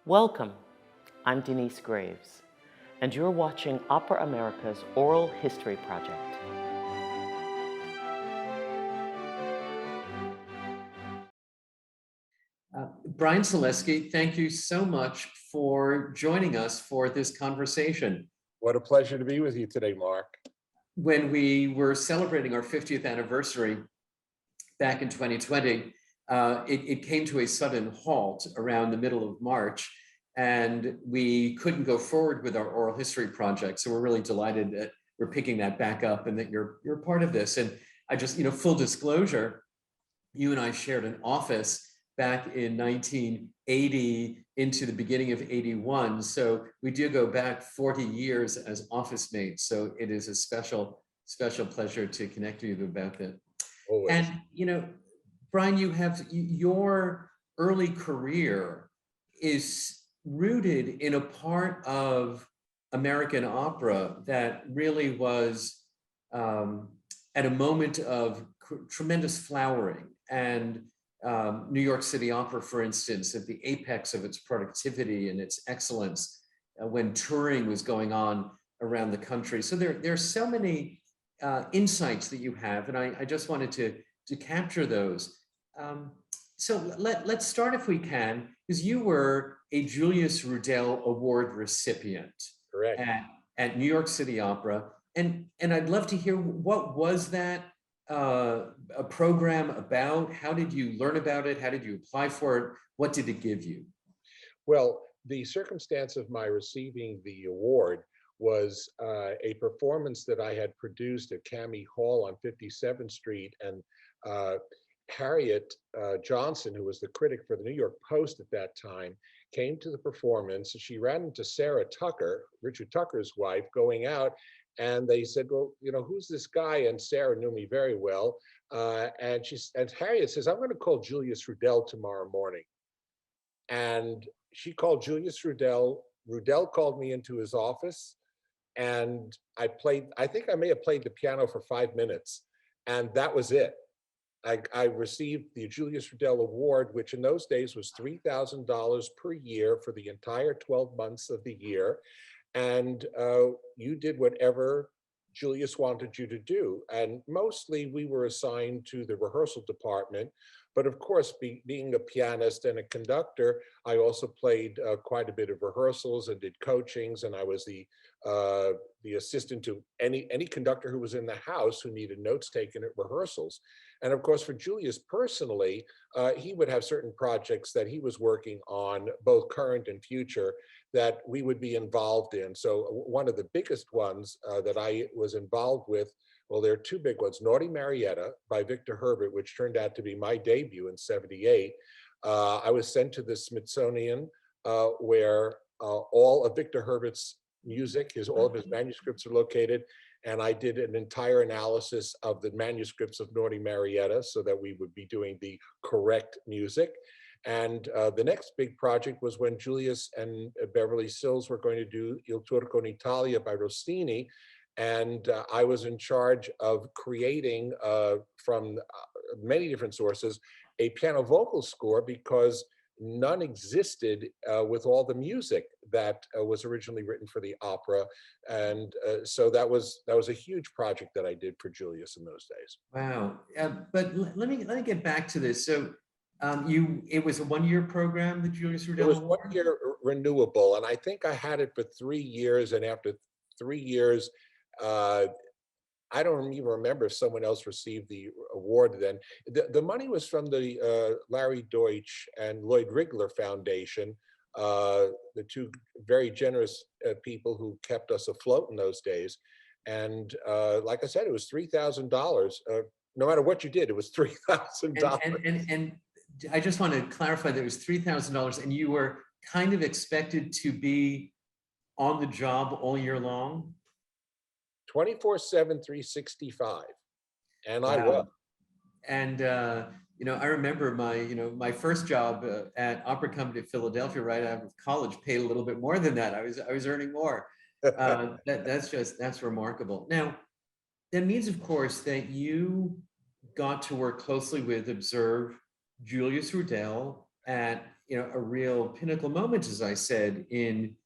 Welcome, I'm Denise Graves, and you're watching Opera America's Oral History Project. Brian Salesky, thank you so much for joining us for this conversation. What a pleasure to be with you today, Mark. When we were celebrating our 50th anniversary back in 2020, it came to a sudden halt around the middle of March, and we couldn't go forward with our oral history project. So we're really delighted that we're picking that back up and that you're part of this. And I just, full disclosure, you and I shared an office back in 1980 into the beginning of 81. So we do go back 40 years as office mates. So it is a special pleasure to connect with you about that. Always. And, Brian, you have your early career is rooted in a part of American opera that really was at a moment of tremendous flowering. And New York City Opera, for instance, at the apex of its productivity and its excellence when touring was going on around the country. So there are so many insights that you have, and I just wanted to capture those. So let's start, if we can, because you were a Julius Rudel Award recipient. Correct. At New York City Opera, and I'd love to hear, what was that a program about? How did you learn about it? How did you apply for it? What did it give you? Well, the circumstance of my receiving the award was a performance that I had produced at Cami Hall on 57th Street, and Harriet Johnson, who was the critic for the New York Post at that time, came to the performance. She ran into Sarah Tucker, Richard Tucker's wife, going out, and they said, well, who's this guy? And Sarah knew me very well. And Harriet says, I'm going to call Julius Rudel tomorrow morning. And she called Julius Rudel. Rudel called me into his office, and I think I may have played the piano for 5 minutes, and that was it. I received the Julius Rudel Award, which in those days was $3,000 per year for the entire 12 months of the year. And you did whatever Julius wanted you to do. And mostly we were assigned to the rehearsal department. But of course, being a pianist and a conductor, I also played quite a bit of rehearsals and did coachings. And I was the assistant to any conductor who was in the house who needed notes taken at rehearsals. And of course, for Julius personally, he would have certain projects that he was working on, both current and future, that we would be involved in. So one of the biggest ones that I was involved with, well, there are two big ones: Naughty Marietta by Victor Herbert, which turned out to be my debut in '78. I was sent to the Smithsonian, where all of Victor Herbert's music, all of his manuscripts are located. And I did an entire analysis of the manuscripts of Naughty Marietta so that we would be doing the correct music. And the next big project was when Julius and Beverly Sills were going to do Il Turco in Italia by Rossini. And I was in charge of creating, from many different sources, a piano vocal score, because none existed with all the music that was originally written for the opera. And so that was a huge project that I did for Julius in those days. Wow. But let me get back to this. So it was a one-year program, the Julius Rudel It was Award? 1 year renewable, and I think I had it for 3 years. And after 3 years, I don't even remember if someone else received the award then. The money was from the Larry Deutsch and Lloyd Rigler Foundation, the two very generous people who kept us afloat in those days. And like I said, it was $3,000. No matter what you did, it was $3,000. And I just want to clarify that it was $3,000, and you were kind of expected to be on the job all year long? 24/7, 365, and Wow. I was. And I remember my first job at Opera Company of Philadelphia, right out of college, paid a little bit more than that. I was earning more. That's remarkable. Now, that means, of course, that you got to work closely with, observe Julius Rudel at a real pinnacle moment, as I said, in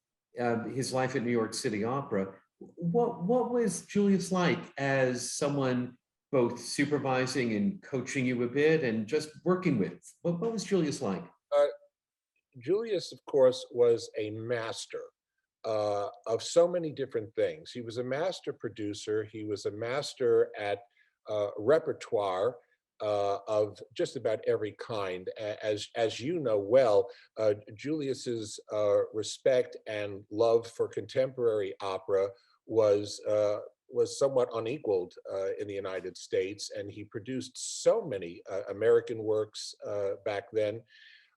his life at New York City Opera. What was Julius like as someone both supervising and coaching you a bit and just working with? What was Julius like? Uh, Julius, of course, was a master of so many different things. He was a master producer. He was a master at repertoire of just about every kind. As you know well, Julius's respect and love for contemporary opera was was somewhat unequaled in the United States, and he produced so many American works back then.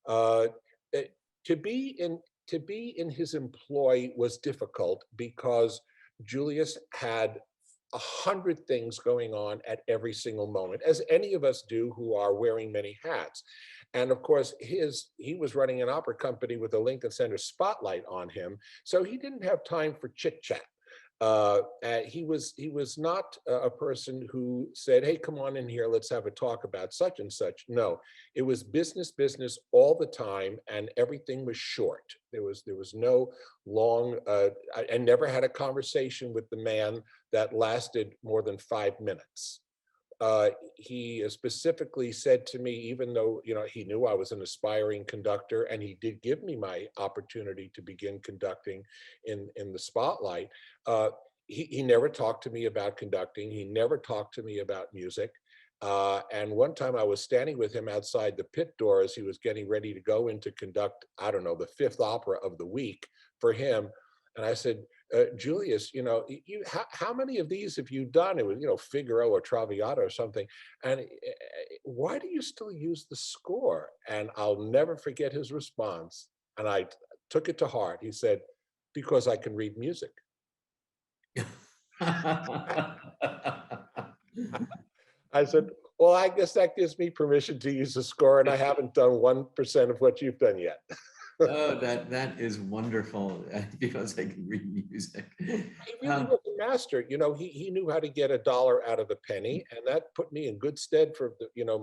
Uh, it- to be in his employ was difficult because Julius had 100 things going on at every single moment, as any of us do who are wearing many hats. And of course, he was running an opera company with a Lincoln Center spotlight on him, so he didn't have time for chit chat. He was not a person who said, "Hey, come on in here, let's have a talk about such and such." No, it was business, business all the time, and everything was short. There was no long. I never had a conversation with the man that lasted more than 5 minutes. He specifically said to me, even though he knew I was an aspiring conductor, and he did give me my opportunity to begin conducting in the spotlight. He never talked to me about conducting. He never talked to me about music. And one time I was standing with him outside the pit door as he was getting ready to go in to conduct, I don't know, the fifth opera of the week for him. And I said, Julius, how many of these have you done? It was, Figaro or Traviata or something. And why do you still use the score? And I'll never forget his response. And I took it to heart. He said, because I can read music. I said, well, I guess that gives me permission to use the score, and I haven't done 1% of what you've done yet. Oh, that is wonderful, because I can read music. He really was a master. He knew how to get a dollar out of a penny, and that put me in good stead for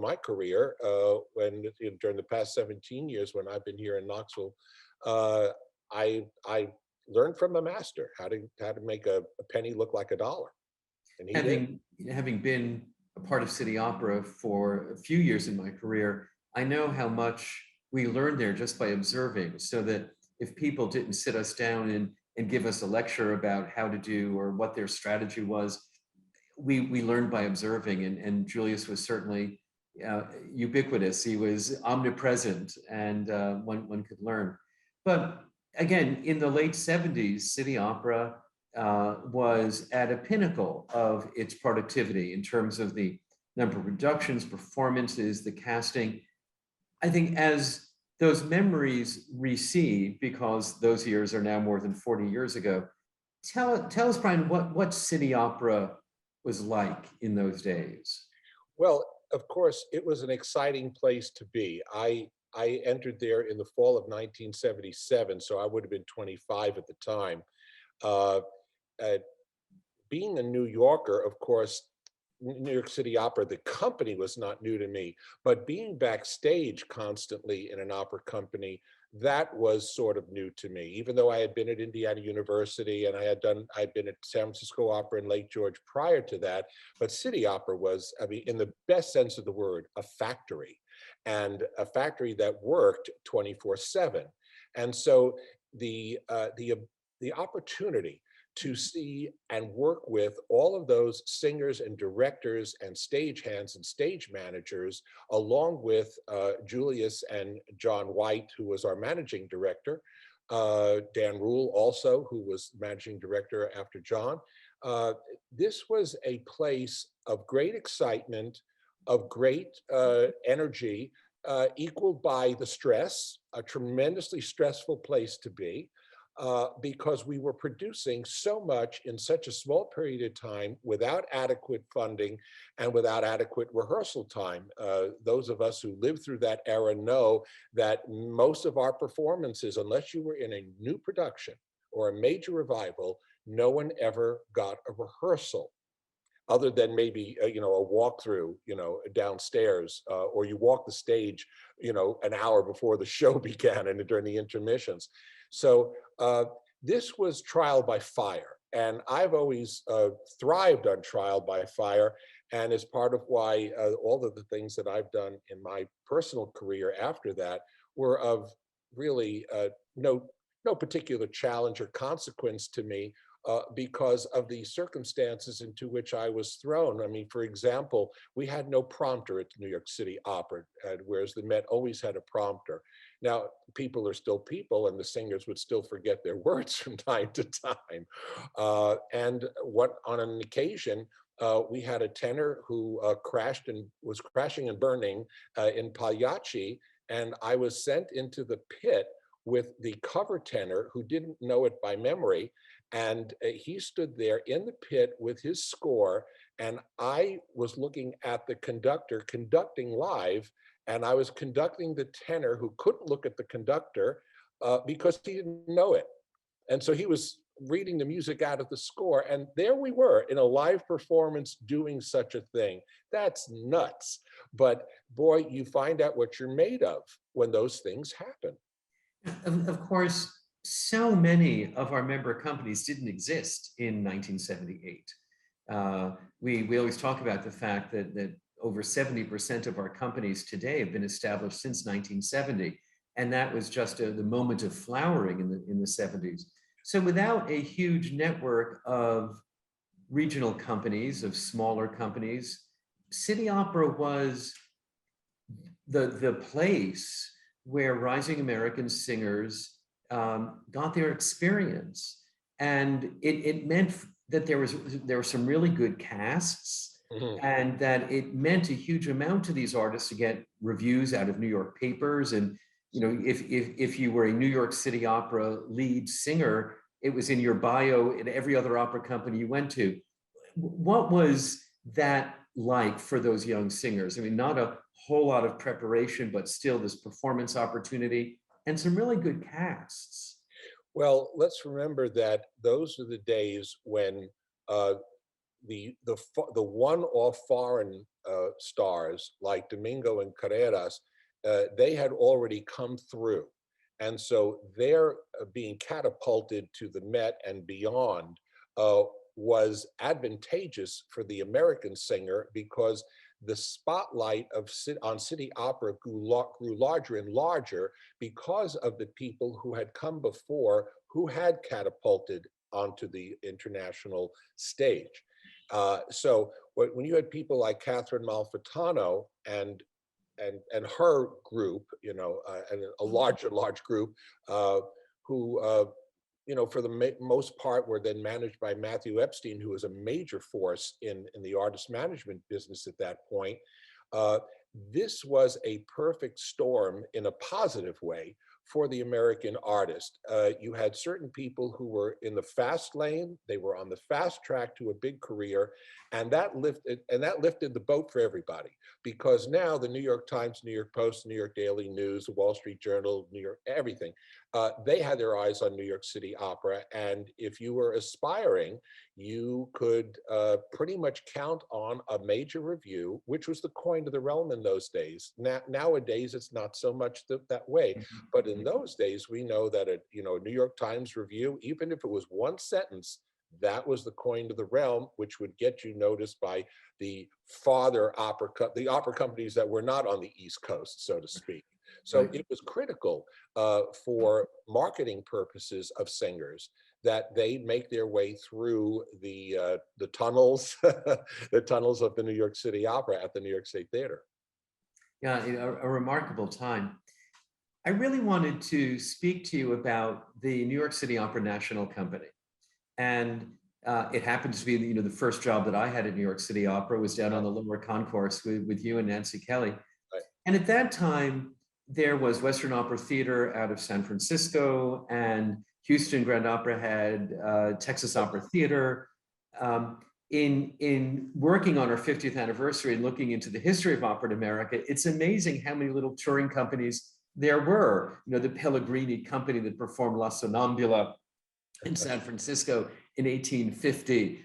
my career. During the past 17 years when I've been here in Knoxville, I learned from a master how to make a penny look like a dollar, and he did. Having been a part of City Opera for a few years in my career, I know how much we learned there just by observing, so that if people didn't sit us down and give us a lecture about how to do or what their strategy was, we learned by observing. And Julius was certainly ubiquitous. He was omnipresent, and one could learn. But again, in the late 70s, City Opera was at a pinnacle of its productivity in terms of the number of productions, performances, the casting. I think as those memories recede, because those years are now more than 40 years ago, tell us, Brian, what City Opera was like in those days. Well, of course, it was an exciting place to be. I entered there in the fall of 1977, so I would have been 25 at the time. Uh, uh, Being a New Yorker, of course, New York City Opera, the company was not new to me, but being backstage constantly in an opera company, that was sort of new to me. Even though I had been at Indiana University and I'd been at San Francisco Opera and Lake George prior to that, but City Opera was, I mean, in the best sense of the word, a factory, and a factory that worked 24/7. And so the opportunity to see and work with all of those singers and directors and stagehands and stage managers, along with Julius and John White, who was our managing director, Dan Raúl also, who was managing director after John. This was a place of great excitement, of great energy, equaled by the stress, a tremendously stressful place to be, because we were producing so much in such a small period of time without adequate funding and without adequate rehearsal time. Those of us who lived through that era know that most of our performances, unless you were in a new production or a major revival, no one ever got a rehearsal. other than maybe a walkthrough, downstairs, or you walk the stage, an hour before the show began and during the intermissions. So this was trial by fire, and I've always thrived on trial by fire, and as part of why all of the things that I've done in my personal career after that were of really no particular challenge or consequence to me, because of the circumstances into which I was thrown. I mean, for example, we had no prompter at the New York City Opera, whereas the Met always had a prompter. Now, people are still people, and the singers would still forget their words from time to time. And on an occasion, we had a tenor who was crashing and burning in Pagliacci, and I was sent into the pit with the cover tenor who didn't know it by memory. And he stood there in the pit with his score, and I was looking at the conductor conducting live, and I was conducting the tenor who couldn't look at the conductor because he didn't know it. And so he was reading the music out of the score, and there we were in a live performance doing such a thing. That's nuts. But boy, you find out what you're made of when those things happen. Of course, so many of our member companies didn't exist in 1978. We always talk about the fact that over 70% of our companies today have been established since 1970, and that was just the moment of flowering in the 70s. So without a huge network of regional companies, of smaller companies, City Opera was the place where rising American singers got their experience. And it meant that there were some really good casts, and that it meant a huge amount to these artists to get reviews out of New York papers. And if you were a New York City Opera lead singer, it was in your bio in every other opera company you went to. What was that like for those young singers? I mean, not a whole lot of preparation, but still this performance opportunity and some really good casts. Well, let's remember that those are the days when the one-off foreign stars like Domingo and Carreras, they had already come through. And so their being catapulted to the Met and beyond was advantageous for the American singer, because the spotlight on City Opera grew larger and larger because of the people who had come before, who had catapulted onto the international stage. So when you had people like Catherine Malfitano and her group, and a large group who, for the most part, were then managed by Matthew Epstein, who was a major force in the artist management business at that point. This was a perfect storm in a positive way for the American artist. You had certain people who were in the fast lane; they were on the fast track to a big career, and that lifted the boat for everybody. Because now the New York Times, New York Post, New York Daily News, the Wall Street Journal, New York, everything, they had their eyes on New York City Opera, and if you were aspiring, you could pretty much count on a major review, which was the coin of the realm in those days. Nowadays, it's not so much that way, but in those days, we know that a New York Times review, even if it was one sentence, that was the coin of the realm, which would get you noticed by the the opera companies that were not on the East Coast, so to speak. So it was critical for marketing purposes of singers that they make their way through the tunnels, the tunnels of the New York City Opera at the New York State Theater. Yeah, a remarkable time. I really wanted to speak to you about the New York City Opera National Company. And it happens to be, the first job that I had at New York City Opera was down on the Lower Concourse with you and Nancy Kelly. Right. And at that time, there was Western Opera Theater out of San Francisco, and Houston Grand Opera had Texas Opera Theater. In working on our 50th anniversary and looking into the history of opera in America, it's amazing how many little touring companies there were. The Pellegrini company that performed La Sonnambula in San Francisco in 1850.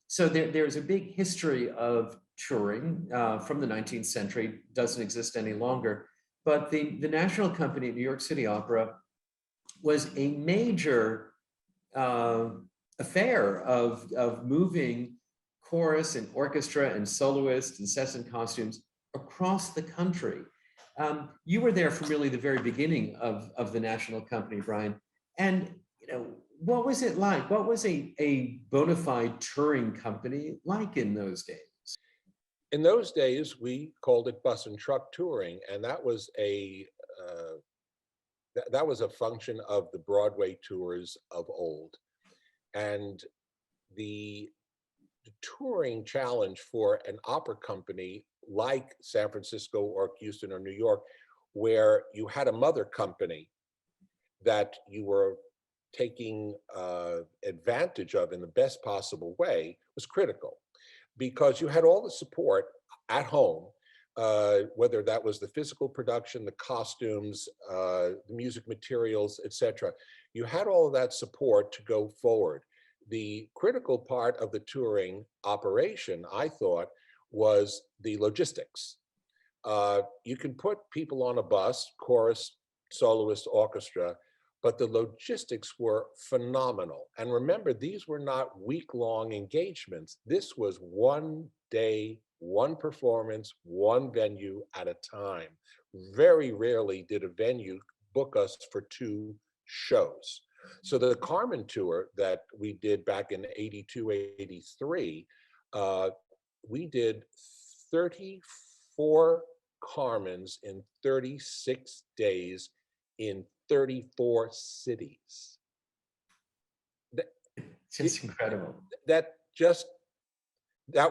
So there's a big history of touring from the 19th century, doesn't exist any longer. But the National Company at New York City Opera was a major affair of moving chorus and orchestra and soloists and sets and costumes across the country. You were there from really the very beginning of the National Company, Brian. And what was it like? What was a bona fide touring company like in those days? In those days, we called it bus and truck touring, and that was that was a function of the Broadway tours of old. And the touring challenge for an opera company like San Francisco or Houston or New York, where you had a mother company that you were taking advantage of in the best possible way, was critical, because you had all the support at home, whether that was the physical production, the costumes, the music materials, etc. You had all of that support to go forward. The critical part of the touring operation, I thought, was the logistics. You can put people on a bus, chorus, soloist, orchestra, but the logistics were phenomenal. And remember, these were not week-long engagements. This was one day, one performance, one venue at a time. Very rarely did a venue book us for 2 shows. So the Carmen tour that we did back in 82, 83, we did 34 Carmens in 36 days in 34 cities. It's incredible. That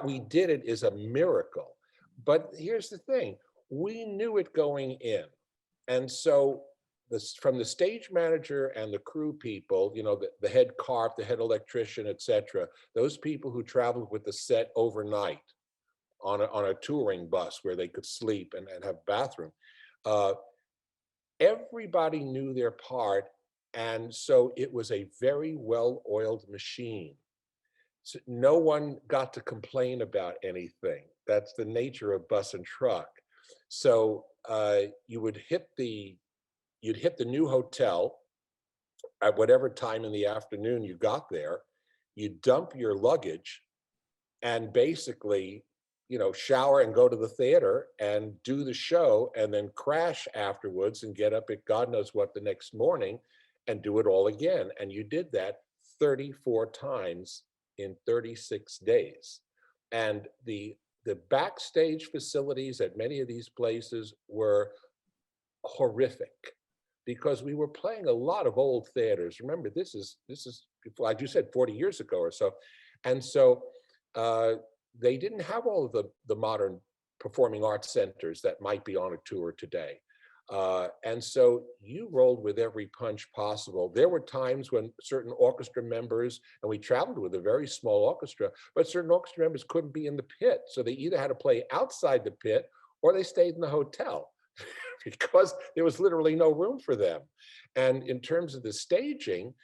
we did it is a miracle. But here's the thing, we knew it going in. And so from the stage manager and the crew people, the head carp, the head electrician, etc., those people who traveled with the set overnight on a touring bus where they could sleep and have bathroom, everybody knew their part, and so it was a very well-oiled machine. So no one got to complain about anything. That's the nature of bus and truck. So you'd hit the new hotel at whatever time in the afternoon you got there. You dump your luggage, and basically, shower and go to the theater and do the show, and then crash afterwards and get up at God knows what the next morning and do it all again. And you did that 34 times in 36 days. And the backstage facilities at many of these places were horrific, because we were playing a lot of old theaters. Remember, this is like you said, 40 years ago or so. And so they didn't have all of the modern performing arts centers that might be on a tour today. And so you rolled with every punch possible. There were times when certain orchestra members, and we traveled with a very small orchestra, but certain orchestra members couldn't be in the pit. So they either had to play outside the pit or they stayed in the hotel because there was literally no room for them. And in terms of the staging,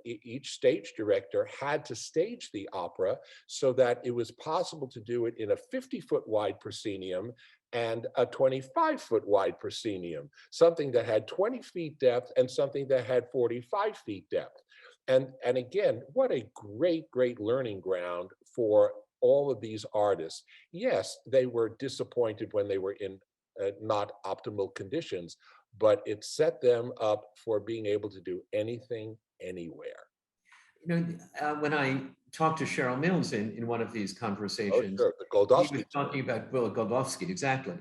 each stage director had to stage the opera so that it was possible to do it in a 50-foot wide proscenium and a 25-foot wide proscenium, something that had 20 feet depth and something that had 45 feet depth. And again, what a great learning ground for all of these artists. Yes, they were disappointed when they were in not optimal conditions, but it set them up for being able to do anything, anywhere. When I talked to Cheryl Mills in one of these conversations, the he Goldovsky was talking about Goldovsky, exactly.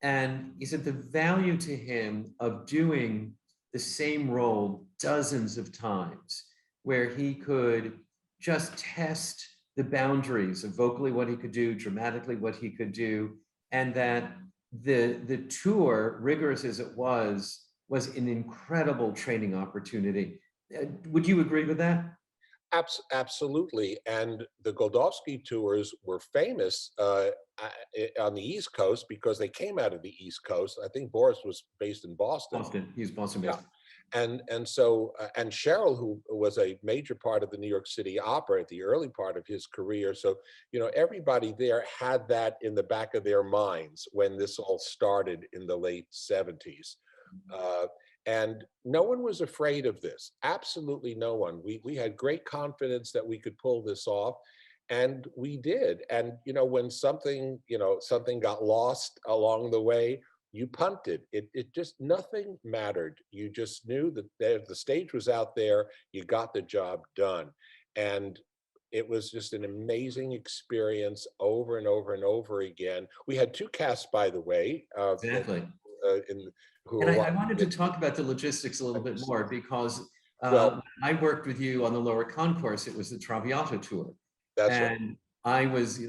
And he said the value to him of doing the same role dozens of times, where he could just test the boundaries of vocally what he could do, dramatically what he could do, and that the tour, rigorous as it was an incredible training opportunity. Would you agree with that? Absolutely. And the Goldovsky tours were famous on the East Coast because they came out of the East Coast. I think Boris was based in Boston. Boston, he's Boston based. And so and Cheryl, who was a major part of the New York City Opera at the early part of his career, so everybody there had that in the back of their minds when this all started in the late 70s. uh, and no one was afraid of this, absolutely no one. We had great confidence that we could pull this off, and we did. And when something got lost along the way, you punted. It just, nothing mattered. You just knew that the stage was out there, you got the job done. And it was just an amazing experience over and over and over again. We had two casts, by the way, Exactly. in who And are I wanted to talk about the logistics a little bit more because well, I worked with you on the Lower Concourse. It was the Traviata tour, that's right. and I was,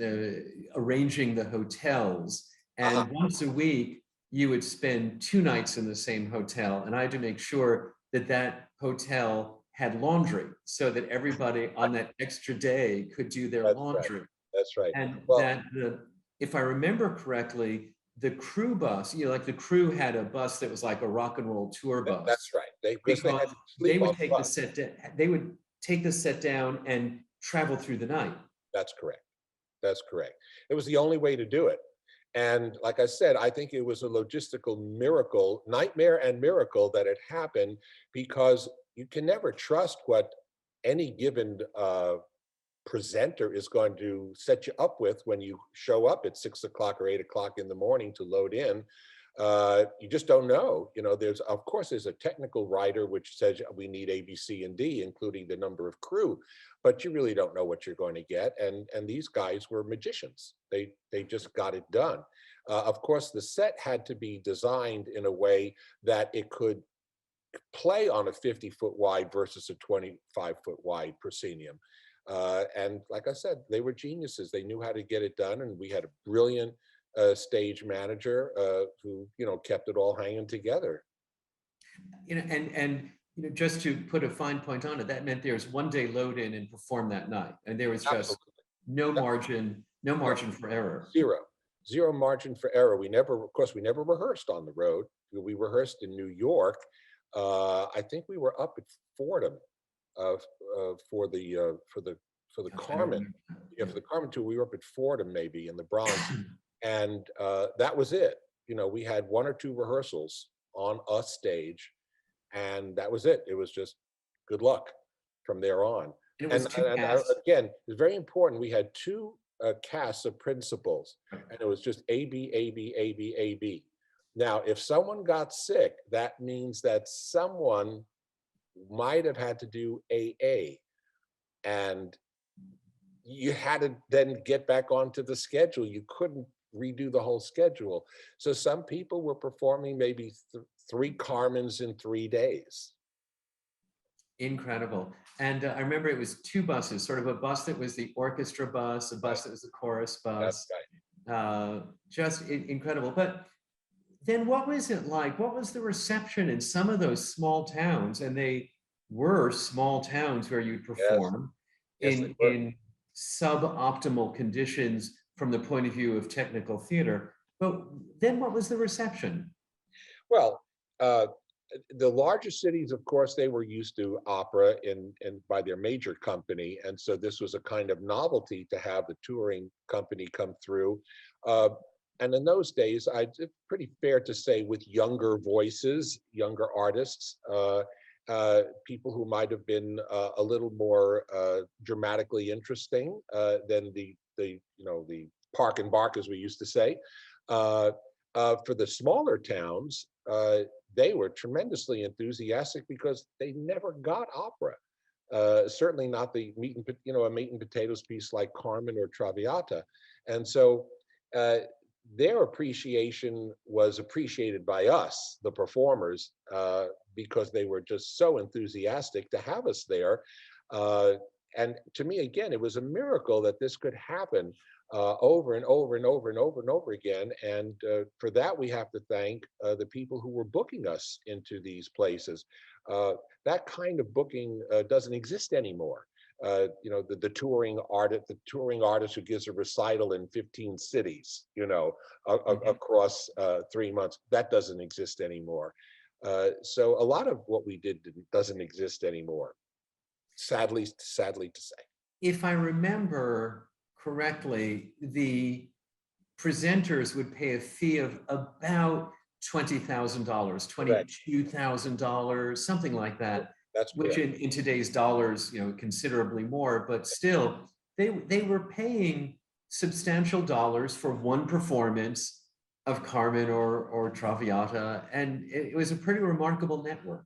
arranging the hotels. Uh-huh. And once a week, you would spend 2 nights in the same hotel, and I had to make sure that that hotel had laundry so that everybody on that extra day could do their That's right. laundry. That's right. And Well, that if I remember correctly, the crew bus, like the crew had a bus that was like a rock and roll tour that's bus right. Because they had because to they sleep on would the take the bus. they would take the set down and travel through the night. That's correct. That's correct. It was the only way to do it. And like I said, I think it was a logistical miracle, nightmare and miracle, that it happened, because you can never trust what any given presenter is going to set you up with when you show up at 6 o'clock or 8 o'clock in the morning to load in. You just don't know. There's, of course, there's a technical writer which says we need A, B, C, and D, including the number of crew, but you really don't know what you're going to get. And these guys were magicians. They just got it done. Of course, the set had to be designed in a way that it could play on a 50-foot wide versus a 25-foot wide proscenium. And like I said, they were geniuses. They knew how to get it done, and we had a brilliant stage manager who kept it all hanging together. And just to put a fine point on it, that meant there was one day load in and perform that night, and there was just Absolutely. no margin, no No, margin for error. zero margin for error. Of course, we never rehearsed on the road. We rehearsed in New York. I think we were up at Fordham uh, for the I don't Carmen. remember. Yeah, for the Carmen tour, we were up at Fordham maybe in the Bronx, and that was it. We had one or two rehearsals on a stage, and that was it. It was just good luck from there on. And it was And, two and casts. again, it's very important. We had two casts of principals, and it was just A, B, A, B, A, B, A, B. Now, if someone got sick, that means that someone might have had to do AA, and you had to then get back onto the schedule. You couldn't redo the whole schedule. So some people were performing maybe three Carmens in 3 days. Incredible. And I remember it was two buses, sort of a bus that was the orchestra bus, a bus that was the chorus That's bus. right. Just incredible. But then what was it like? What was the reception in some of those small towns? And they were small towns where you'd Yes, perform yes, they were. in suboptimal conditions from the point of view of technical theater. But then what was the reception? Well, uh, the larger cities, of course, they were used to opera in by their major company, and so this was a kind of novelty to have the touring company come through. Uh, and in those days, it's pretty fair to say, with younger voices, younger artists, people who might have been a little more dramatically interesting than the park and bark, as we used to say. Uh, for the smaller towns, they were tremendously enthusiastic because they never got opera. Certainly not the a meat and potatoes piece like Carmen or Traviata, and so their appreciation was appreciated by us, the performers, because they were just so enthusiastic to have us there. And to me, again, it was a miracle that this could happen over and over and over and over and over again. And for that, we have to thank the people who were booking us into these places. That kind of booking doesn't exist anymore. The touring artist who gives a recital in 15 cities, Mhm. across 3 months, that doesn't exist anymore. So a lot of what we did doesn't exist anymore, sadly to say. If I remember correctly, the presenters would pay a fee of about $20,000, Correct. $22,000, something like that, That's which correct. in today's dollars, considerably more, but still, they were paying substantial dollars for one performance of Carmen or Traviata, and it was a pretty remarkable network.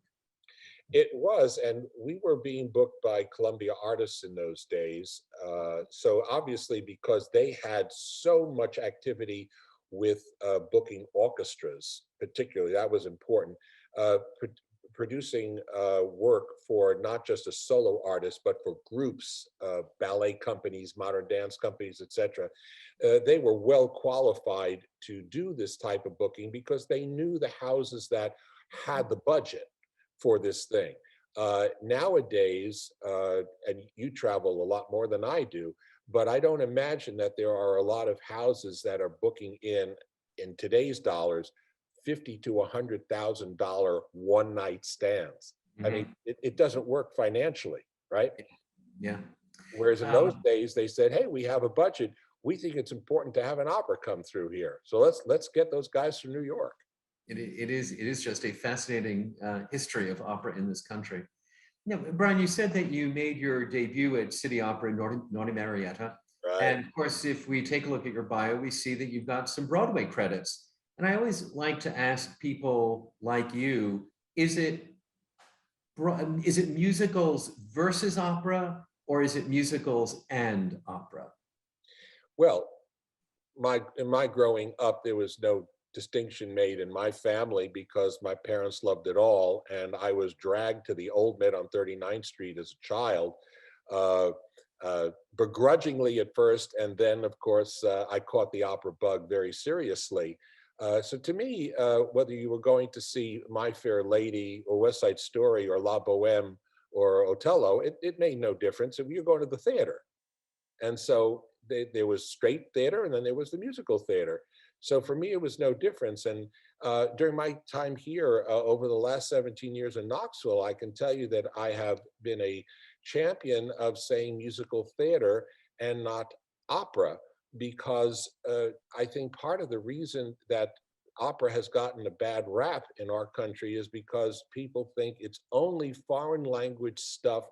It was, and we were being booked by Columbia artists in those days. So obviously, because they had so much activity with booking orchestras, particularly, that was important. Producing work for not just a solo artist, but for groups, ballet companies, modern dance companies, etc. They were well qualified to do this type of booking because they knew the houses that had the budget for this thing. Nowadays, and you travel a lot more than I do, but I don't imagine that there are a lot of houses that are booking in today's dollars, $50,000 to $100,000 one night stands. I mean, it doesn't work financially, right? Yeah. Whereas in those days, they said, "Hey, we have a budget. We think it's important to have an opera come through here. So let's get those guys from New York." It is just a fascinating history of opera in this country. Now, Brian, you said that you made your debut at City Opera in Noli Marietta. Right. And of course, if we take a look at your bio, we see that you've got some Broadway credits. And I always like to ask people like you, is it musicals versus opera, or is it musicals and opera? Well, in my growing up, there was no distinction made in my family because my parents loved it all, and I was dragged to the Old Met on 39th Street as a child, begrudgingly at first, and then, of course, I caught the opera bug very seriously. So to me, whether you were going to see My Fair Lady or West Side Story or La Boheme or Otello, it made no difference if you're going to the theater. And so there was straight theater, and then there was the musical theater. So for me, it was no difference. And during my time here, over the last 17 years in Knoxville, I can tell you that I have been a champion of saying musical theater and not opera, because I think part of the reason that opera has gotten a bad rap in our country is because people think it's only foreign language stuff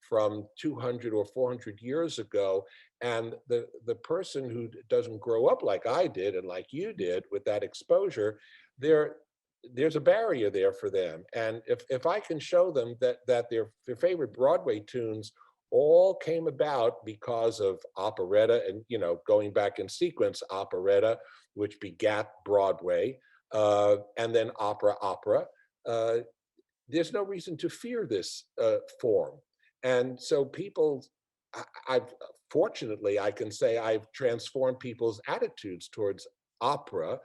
from 200 or 400 years ago. And the person who doesn't grow up like I did and like you did with that exposure, there's a barrier there for them. And if I can show them that their favorite Broadway tunes all came about because of operetta, and going back in sequence, operetta, which begat Broadway, and then opera. There's no reason to fear this form. And so people, fortunately, I can say I've transformed people's attitudes towards opera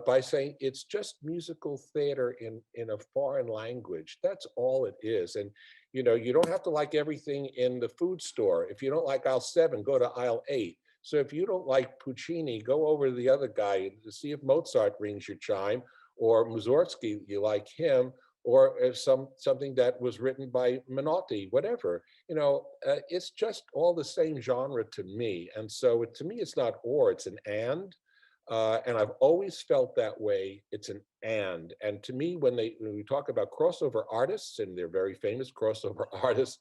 by saying it's just musical theater in a foreign language. That's all it is. And you don't have to like everything in the food store. If you don't like aisle 7, go to aisle 8. So if you don't like Puccini, go over to the other guy to see if Mozart rings your chime, or Mussorgsky, you like him, or something that was written by Menotti, whatever. It's just all the same genre to me. And so to me, it's not or, it's an and. And I've always felt that way. It's an and. And to me, when we talk about crossover artists, and they're very famous crossover artists,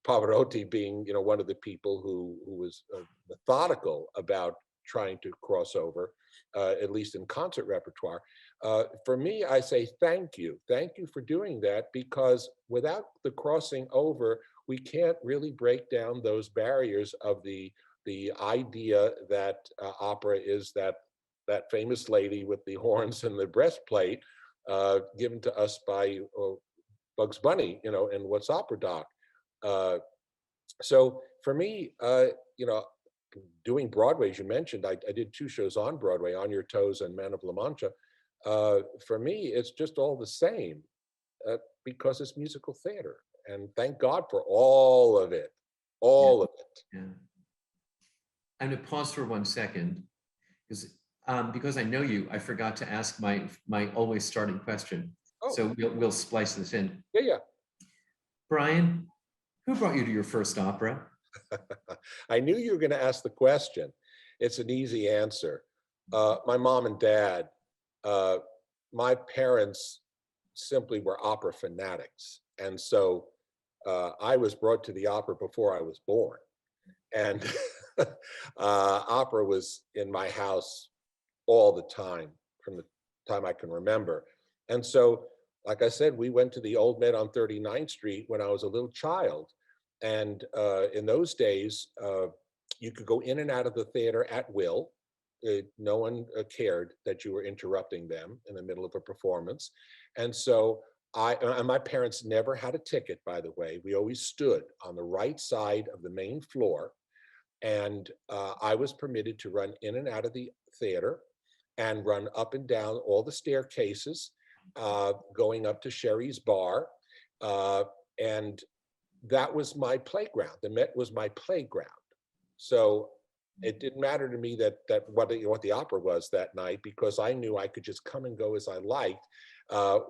Pavarotti being, one of the people who was methodical about trying to cross over, at least in concert repertoire. For me, I say thank you. Thank you for doing that, because without the crossing over, we can't really break down those barriers of the idea that opera is that famous lady with the horns and the breastplate given to us by Bugs Bunny, in What's Opera Doc. So for me, doing Broadway, as you mentioned, I did 2 shows on Broadway, On Your Toes and Man of La Mancha. For me, it's just all the same because it's musical theater. And thank God for all of it, all of it. Yeah. I'm going to pause for 1 second, because because I know you, I forgot to ask my always starting question. Oh. So we'll splice this in. Yeah. Brian, who brought you to your first opera? I knew you were going to ask the question. It's an easy answer. My mom and dad. My parents simply were opera fanatics. And so I was brought to the opera before I was born. And opera was in my house all the time, from the time I can remember. And so, like I said, we went to the Old Met on 39th Street when I was a little child. And in those days, you could go in and out of the theater at will. No one cared that you were interrupting them in the middle of a performance. And so and my parents never had a ticket, by the way. We always stood on the right side of the main floor. And I was permitted to run in and out of the theater and run up and down all the staircases, going up to Sherry's bar. And that was my playground. The Met was my playground. So it didn't matter to me that what the opera was that night, because I knew I could just come and go as I liked,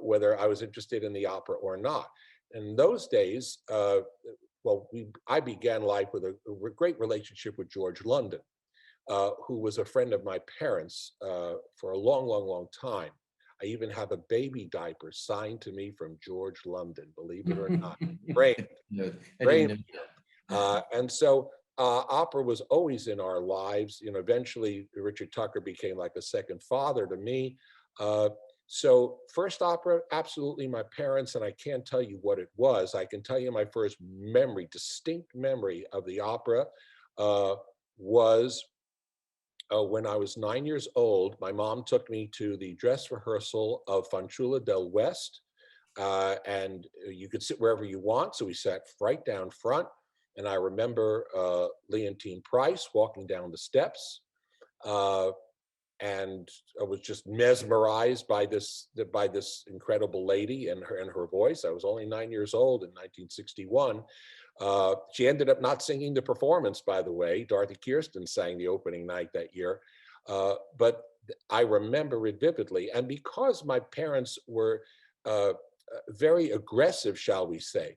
whether I was interested in the opera or not. In those days, I began life with a great relationship with George London, who was a friend of my parents for a long, long, long time. I even have a baby diaper signed to me from George London, believe it or not. Great. And so opera was always in our lives. You know, eventually Richard Tucker became like a second father to me. So first opera, absolutely my parents, and I can't tell you what it was. I can tell you my first memory, distinct memory of the opera was when I was 9 years old. My mom took me to the dress rehearsal of Fanciulla del West, and you could sit wherever you want. So we sat right down front, and I remember Leontine Price walking down the steps, and I was just mesmerized by this incredible lady and her voice. I was only 9 years old in 1961. She ended up not singing the performance, by the way. Dorothy Kirsten sang the opening night that year, but I remember it vividly. And because my parents were very aggressive, shall we say,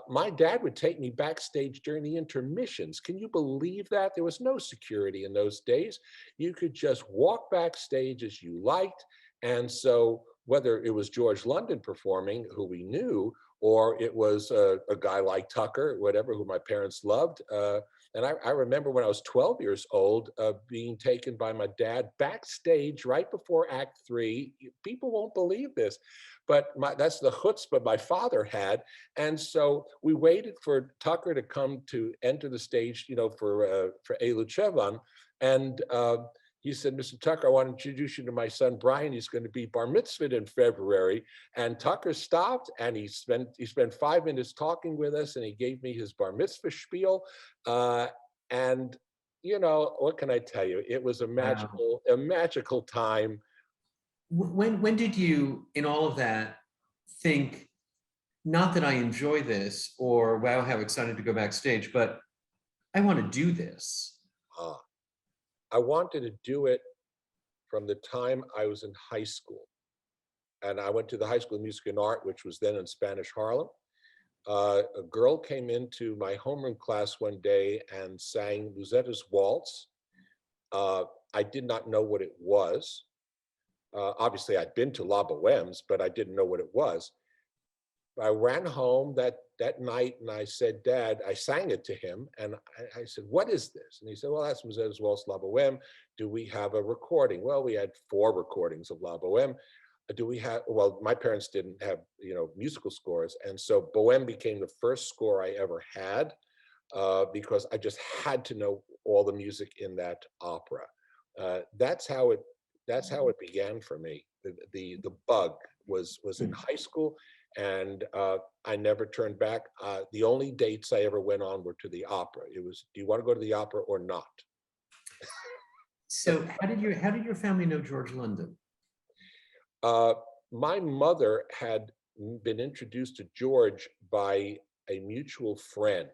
my dad would take me backstage during the intermissions. Can you believe that? There was no security in those days. You could just walk backstage as you liked. And so whether it was George London performing, who we knew, or it was a guy like Tucker, whatever, who my parents loved. And I remember when I was 12 years old, being taken by my dad backstage right before Act 3. People won't believe this, but that's the chutzpah my father had. And so we waited for Tucker to come to enter the stage, you know, for Elu Chevan. And he said, "Mr. Tucker, I want to introduce you to my son, Brian. He's going to be bar mitzvahed in February." And Tucker stopped, and he spent 5 minutes talking with us, and he gave me his bar mitzvah spiel. And you know, what can I tell you? It was a magical time. When did you, in all of that, think, not that I enjoy this, or wow, how excited to go backstage, but I want to do this? I wanted to do it from the time I was in high school. And I went to the High School of Music and Art, which was then in Spanish Harlem. A girl came into my homeroom class one day and sang Luzetta's Waltz. I did not know what it was. Obviously, I'd been to La Boheme's, but I didn't know what it was. I ran home that night and I said, "Dad," I sang it to him, and I said, "What is this?" And he said, "Well, that's Luzetta's Waltz, La Boheme. Do we have a recording?" Well, we had 4 recordings of La Boheme. Do we have, well, my parents didn't have, you know, musical scores. And so Boheme became the first score I ever had, because I just had to know all the music in that opera. That's how it began for me. The bug was in high school, and I never turned back. The only dates I ever went on were to the opera. It was, do you want to go to the opera or not? So how did your family know George London? My mother had been introduced to George by a mutual friend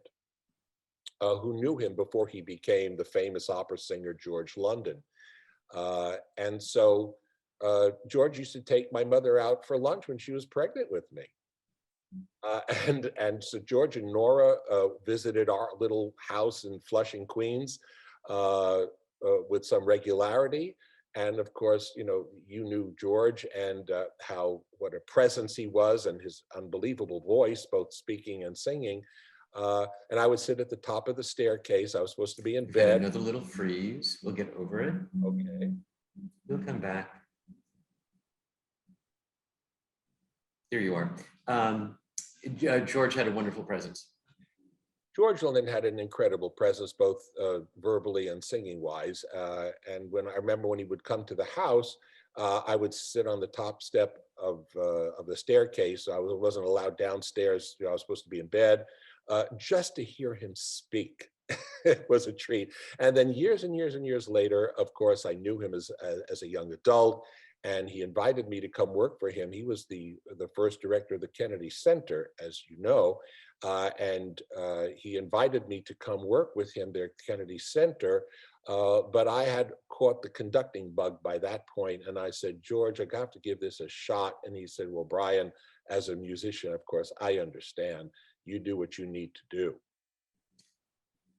who knew him before he became the famous opera singer George London. And so George used to take my mother out for lunch when she was pregnant with me. And so George and Nora visited our little house in Flushing, Queens, with some regularity. And of course, you know, you knew George and what a presence he was, and his unbelievable voice, both speaking and singing. And I would sit at the top of the staircase. I was supposed to be in We've bed. had another little freeze. We'll get over it. Okay. We'll come back. There you are. George had a wonderful presence. George London had an incredible presence, both verbally and singing wise. And when I remember when he would come to the house, I would sit on the top step of the staircase. I wasn't allowed downstairs. You know, I was supposed to be in bed. Just to hear him speak, it was a treat. And then years and years and years later, of course, I knew him as a young adult, and he invited me to come work for him. He was the first director of the Kennedy Center, as you know, and he invited me to come work with him there at Kennedy Center. But I had caught the conducting bug by that point, and I said, George, I have to give this a shot. And he said, well, Brian, as a musician, of course, I understand. You do what you need to do.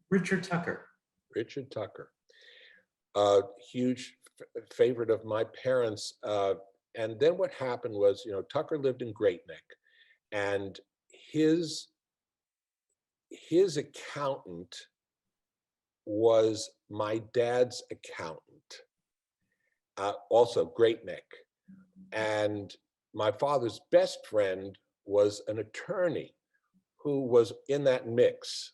Richard Tucker. Richard Tucker, huge favorite of my parents. And then what happened was, you know, Tucker lived in Great Neck, and his accountant was my dad's accountant, also Great Neck. And my father's best friend was an attorney who was in that mix.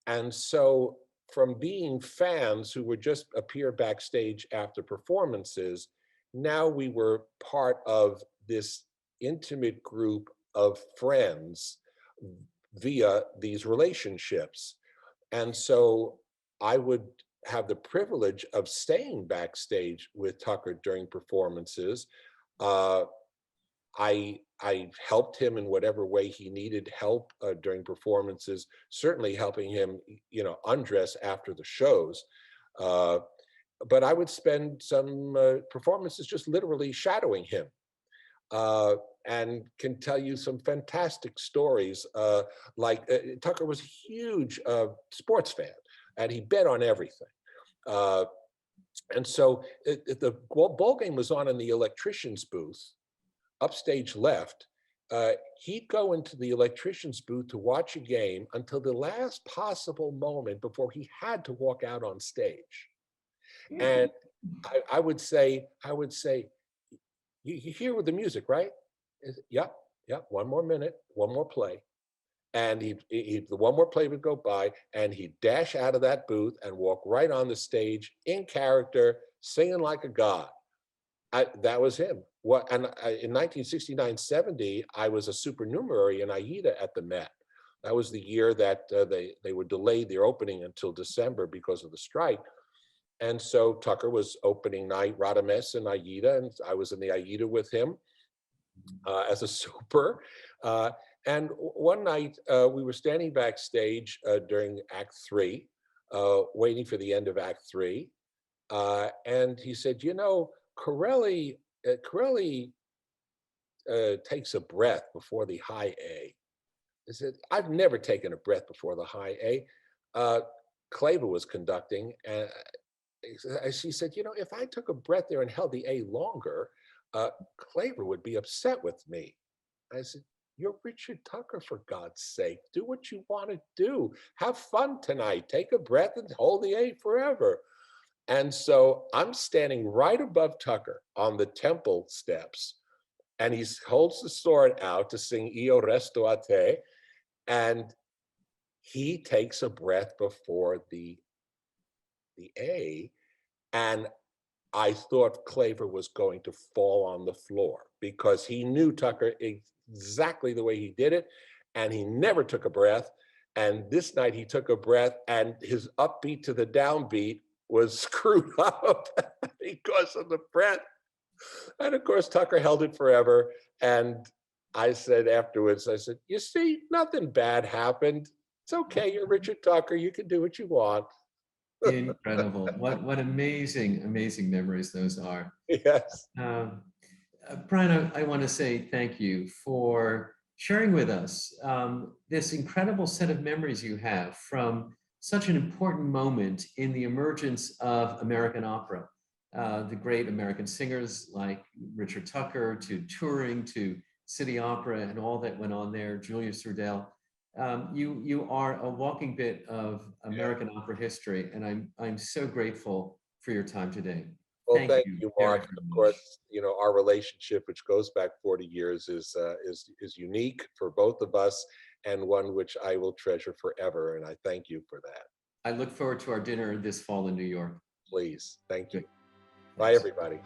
And so from being fans who would just appear backstage after performances, now we were part of this intimate group of friends via these relationships. And so I would have the privilege of staying backstage with Tucker during performances. I helped him in whatever way he needed help during performances, certainly helping him, you know, undress after the shows. But I would spend some performances just literally shadowing him, and can tell you some fantastic stories. Tucker was a huge sports fan, and he bet on everything. And so the ball game was on in the electrician's booth, upstage left. He'd go into the electrician's booth to watch a game until the last possible moment before he had to walk out on stage. And I would say, you hear with the music, right? Yep, one more minute, one more play. And the one more play would go by, and he'd dash out of that booth and walk right on the stage in character, singing like a god. That was him. In 1969-70, I was a supernumerary in Aida at the Met. That was the year that they would delay their opening until December because of the strike. And so Tucker was opening night, Radames in Aida, and I was in the Aida with him as a super. And one night we were standing backstage during Act 3, waiting for the end of Act 3. And he said, you know, Corelli takes a breath before the high A. I said, I've never taken a breath before the high A. Claver was conducting, and she said, you know, if I took a breath there and held the A longer, Claver would be upset with me. I said, you're Richard Tucker, for God's sake. Do what you want to do. Have fun tonight. Take a breath and hold the A forever. And so I'm standing right above Tucker on the temple steps, and he holds the sword out to sing Io resto a te, and he takes a breath before the A, and I thought Claver was going to fall on the floor because he knew Tucker exactly the way he did it, and he never took a breath. And this night he took a breath, and his upbeat to the downbeat was screwed up because of the breath. And of course, Tucker held it forever. And I said afterwards, I said, you see, nothing bad happened. It's okay, you're Richard Tucker, you can do what you want. Incredible. What amazing, amazing memories those are. Yes. Um, Brian, I want to say thank you for sharing with us this incredible set of memories you have from such an important moment in the emergence of American opera. The great American singers like Richard Tucker, to touring, to City Opera, and all that went on there, Julius Rudel. You are a walking bit of American opera history, and I'm so grateful for your time today. Well, Thank thank you you, very, Mark. very Of much. course, our relationship, which goes back 40 years, is unique for both of us, and one which I will treasure forever. And I thank you for that. I look forward to our dinner this fall in New York. Please, thank you. Good. Bye, Thanks. everybody.